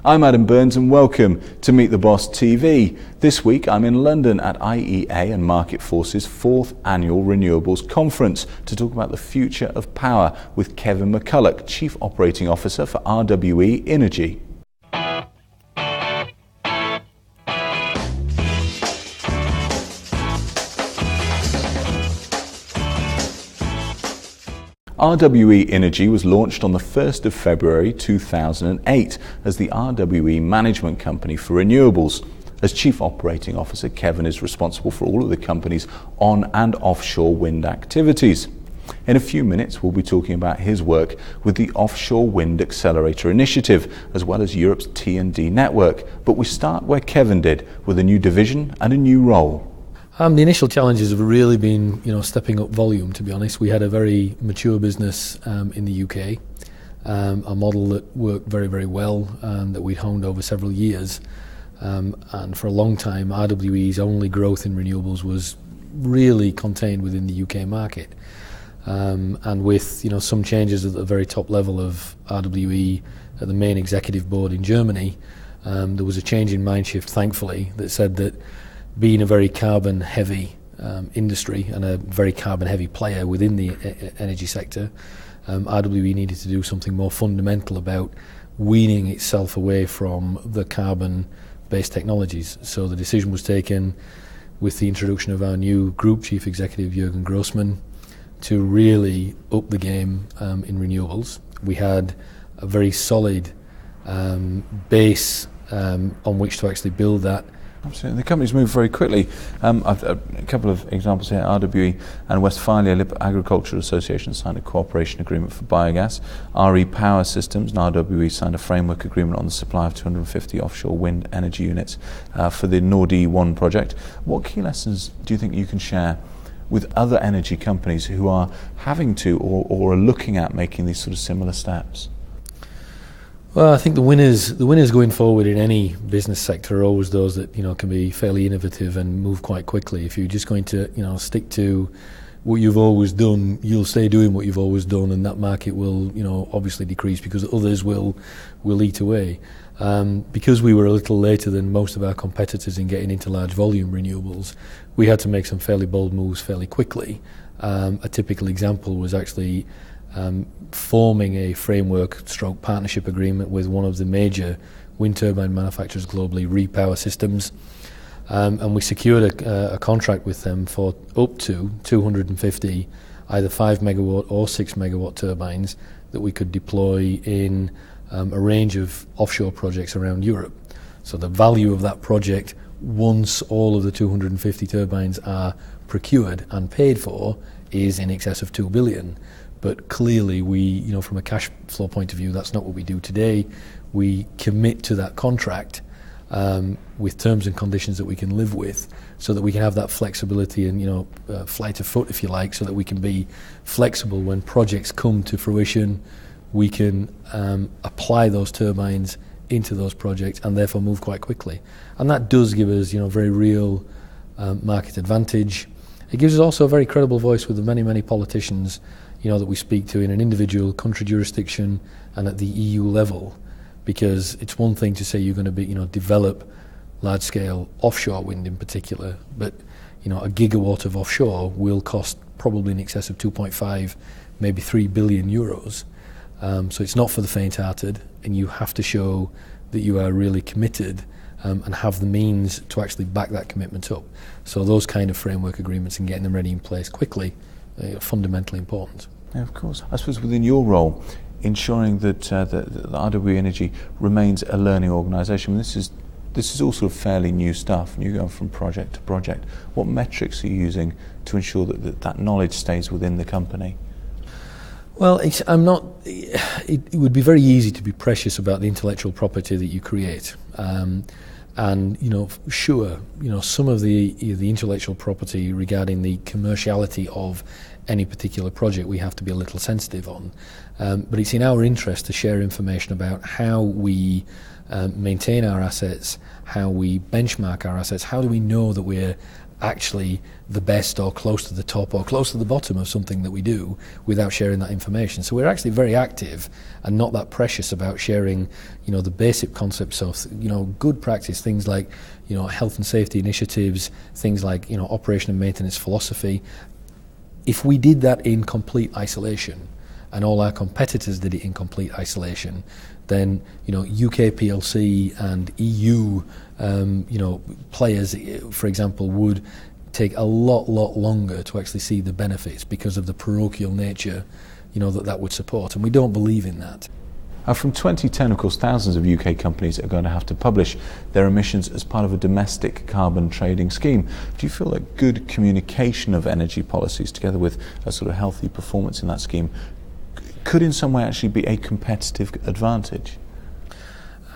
I'm Adam Burns and welcome to Meet the Boss TV. This week I'm in London at IEA and Marketforce's 4th annual Renewables Conference to talk about the future of power with Kevin McCullough, Chief Operating Officer for RWE Innogy. RWE Innogy was launched on the 1st of February 2008 as the RWE management company for renewables. As Chief Operating Officer, Kevin is responsible for all of the company's on and offshore wind activities. In a few minutes we'll be talking about his work with the Offshore Wind Accelerator Initiative as well as Europe's T&D network. But we start where Kevin did, with a new division and a new role. The initial challenges have really been, stepping up volume, to be honest. We had a very mature business in the UK, a model that worked very, very well that we'd honed over several years. And for a long time, RWE's only growth in renewables was really contained within the UK market. And with, some changes at the very top level of RWE at the main executive board in Germany, there was a change in mind shift, thankfully, that said that being a very carbon-heavy industry and a very carbon-heavy player within the energy sector, RWE needed to do something more fundamental about weaning itself away from the carbon-based technologies. So the decision was taken with the introduction of our new Group Chief Executive, Jürgen Grossman, to really up the game in renewables. We had a very solid base on which to actually build that. Absolutely. The company's moved very quickly. I've a couple of examples here. RWE and Westphalia Agricultural Association signed a cooperation agreement for biogas. RE Power Systems and RWE signed a framework agreement on the supply of 250 offshore wind energy units for the Nordea 1 project. What key lessons do you think you can share with other energy companies who are having to or are looking at making these sort of similar steps? Well, I think the winners going forward in any business sector are always those that can be fairly innovative and move quite quickly. If you're just going to stick to what you've always done, you'll stay doing what you've always done, and that market will obviously decrease because others will eat away. Because we were a little later than most of our competitors in getting into large volume renewables, we had to make some fairly bold moves fairly quickly. A typical example was actually forming a framework/stroke partnership agreement with one of the major wind turbine manufacturers globally, RWE Power Systems, and we secured a contract with them for up to 250 either 5 megawatt or 6 megawatt turbines that we could deploy in a range of offshore projects around Europe. So the value of that project, once all of the 250 turbines are procured and paid for, is in excess of 2 billion. But clearly we, from a cash flow point of view, that's not what we do today. We commit to that contract with terms and conditions that we can live with, so that we can have that flexibility and, flight of foot, if you like, so that we can be flexible when projects come to fruition. We can apply those turbines into those projects and therefore move quite quickly. And that does give us, very real market advantage. It gives us also a very credible voice with the many, many politicians that we speak to in an individual country jurisdiction and at the EU level, because it's one thing to say you're going to develop large-scale offshore wind in particular, but a gigawatt of offshore will cost probably in excess of 2.5, maybe 3 billion euros. So it's not for the faint-hearted, and you have to show that you are really committed and have the means to actually back that commitment up. So those kind of framework agreements and getting them ready in place quickly are fundamentally important. Yeah, of course. I suppose within your role, ensuring that the RWE Innogy remains a learning organisation. This is all sort of fairly new stuff, and you're going from project to project. What metrics are you using to ensure that knowledge stays within the company? Well, it would be very easy to be precious about the intellectual property that you create. And sure, some of the intellectual property regarding the commerciality of any particular project we have to be a little sensitive on. But it's in our interest to share information about how we maintain our assets, how we benchmark our assets, how do we know that we're actually the best or close to the top or close to the bottom of something that we do without sharing that information. So we're actually very active and not that precious about sharing, the basic concepts of, good practice, things like, health and safety initiatives, things like, operation and maintenance philosophy. If we did that in complete isolation, and all our competitors did it in complete isolation, then UK PLC and EU players, for example, would take a lot longer to actually see the benefits because of the parochial nature that would support, and we don't believe in that. From 2010, of course, thousands of UK companies are going to have to publish their emissions as part of a domestic carbon trading scheme. Do you feel that good communication of energy policies together with a sort of healthy performance in that scheme could in some way actually be a competitive advantage?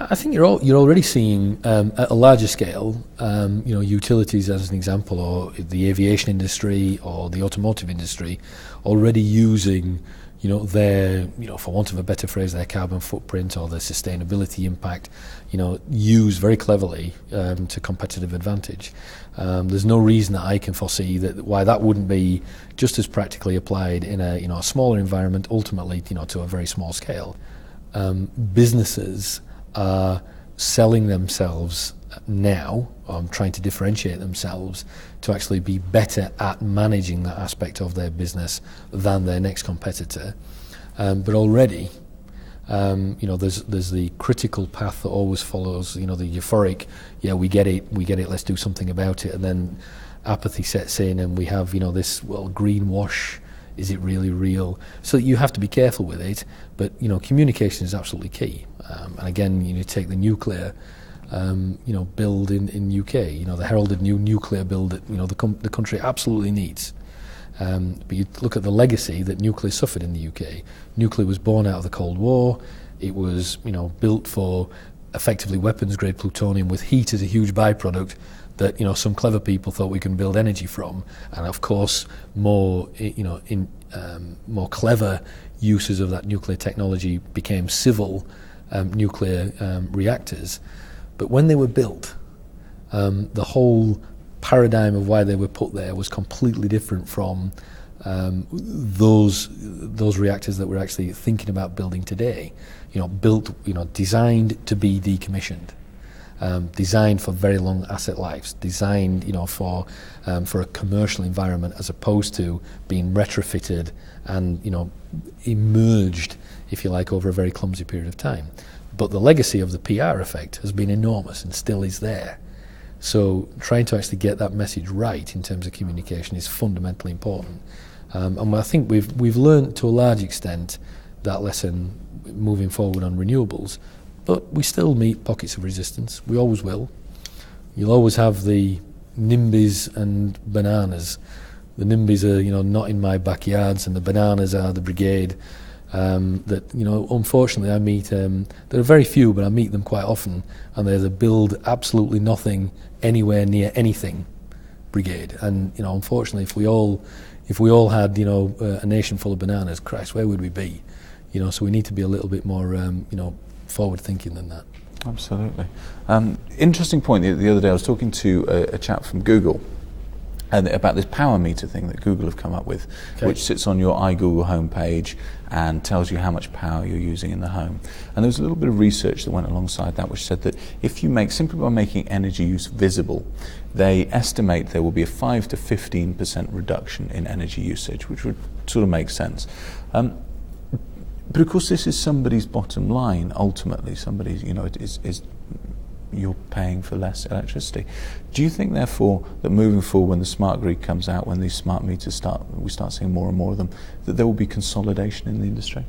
I think you're already seeing at a larger scale, utilities as an example, or the aviation industry or the automotive industry, already using, their, for want of a better phrase, their carbon footprint or their sustainability impact, used very cleverly to competitive advantage. There's no reason that I can foresee why that wouldn't be just as practically applied in a smaller environment, ultimately, to a very small scale. Businesses are selling themselves now, trying to differentiate themselves to actually be better at managing that aspect of their business than their next competitor. But already, there's the critical path that always follows, the euphoric, we get it, let's do something about it, and then apathy sets in and we have, this, greenwash. Is it really real? So you have to be careful with it, but communication is absolutely key. And again, you take the nuclear, build in UK. The heralded new nuclear build that the country absolutely needs. But you look at the legacy that nuclear suffered in the UK. Nuclear was born out of the Cold War. It was built for effectively weapons grade plutonium with heat as a huge byproduct that some clever people thought we can build energy from, and of course more more clever uses of that nuclear technology became civil nuclear reactors. But when they were built, the whole paradigm of why they were put there was completely different from those reactors that we're actually thinking about building today. Designed to be decommissioned. Designed for very long asset lives, designed for a commercial environment as opposed to being retrofitted and emerged, if you like, over a very clumsy period of time. But the legacy of the PR effect has been enormous and still is there. So trying to actually get that message right in terms of communication is fundamentally important. And I think we've learned to a large extent that lesson moving forward on renewables. But we still meet pockets of resistance. We always will. You'll always have the NIMBYs and bananas. The NIMBYs are, not in my backyards, and the bananas are the brigade. That unfortunately I meet. There are very few, but I meet them quite often, and they're the build absolutely nothing anywhere near anything brigade. And unfortunately, if we all had a nation full of bananas, Christ, where would we be? So we need to be a little bit more forward thinking than that. Absolutely. Interesting point. The other day I was talking to a chap from Google and about this power meter thing that Google have come up with, which sits on your iGoogle homepage and tells you how much power you're using in the home. And there was a little bit of research that went alongside that which said that if you simply by making energy use visible, they estimate there will be a 5 to 15% reduction in energy usage, which would sort of make sense. But of course, this is somebody's bottom line. Ultimately, somebody's, is you're paying for less electricity. Do you think, therefore, that moving forward, when the smart grid comes out, when these smart meters we start seeing more and more of them, that there will be consolidation in the industry?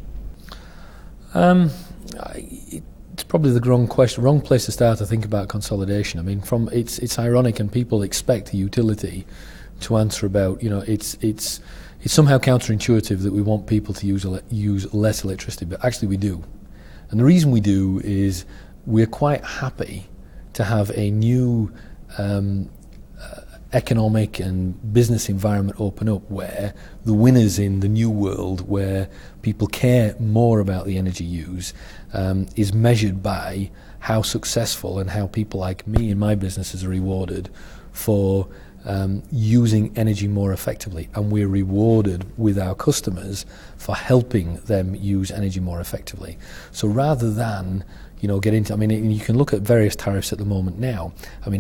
It's probably the wrong place to start to think about consolidation. I mean, it's ironic, and people expect the utility to answer about, it's somehow counterintuitive that we want people to use less electricity, but actually we do. And the reason we do is we're quite happy to have a new economic and business environment open up where the winners in the new world, where people care more about the energy use, is measured by how successful and how people like me and my businesses are rewarded for using energy more effectively, and we're rewarded with our customers for helping them use energy more effectively. So rather than get into, you can look at various tariffs at the moment now.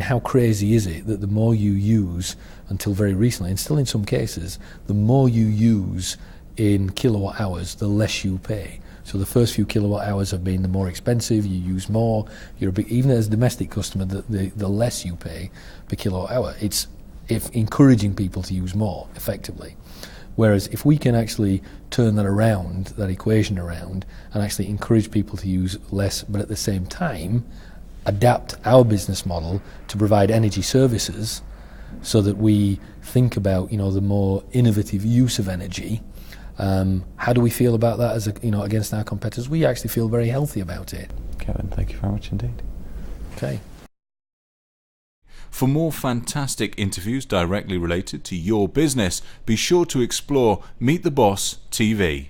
How crazy is it that the more you use, until very recently, and still in some cases, the more you use in kilowatt hours, the less you pay. So the first few kilowatt hours have been the more expensive, you use more, even as a domestic customer, the less you pay per kilowatt hour. It's encouraging people to use more effectively. Whereas if we can actually turn that equation around, and actually encourage people to use less, but at the same time adapt our business model to provide energy services so that we think about the more innovative use of energy, how do we feel about that as against our competitors? We actually feel very healthy about it. Kevin, thank you very much indeed. Okay. For more fantastic interviews directly related to your business, be sure to explore Meet the Boss TV.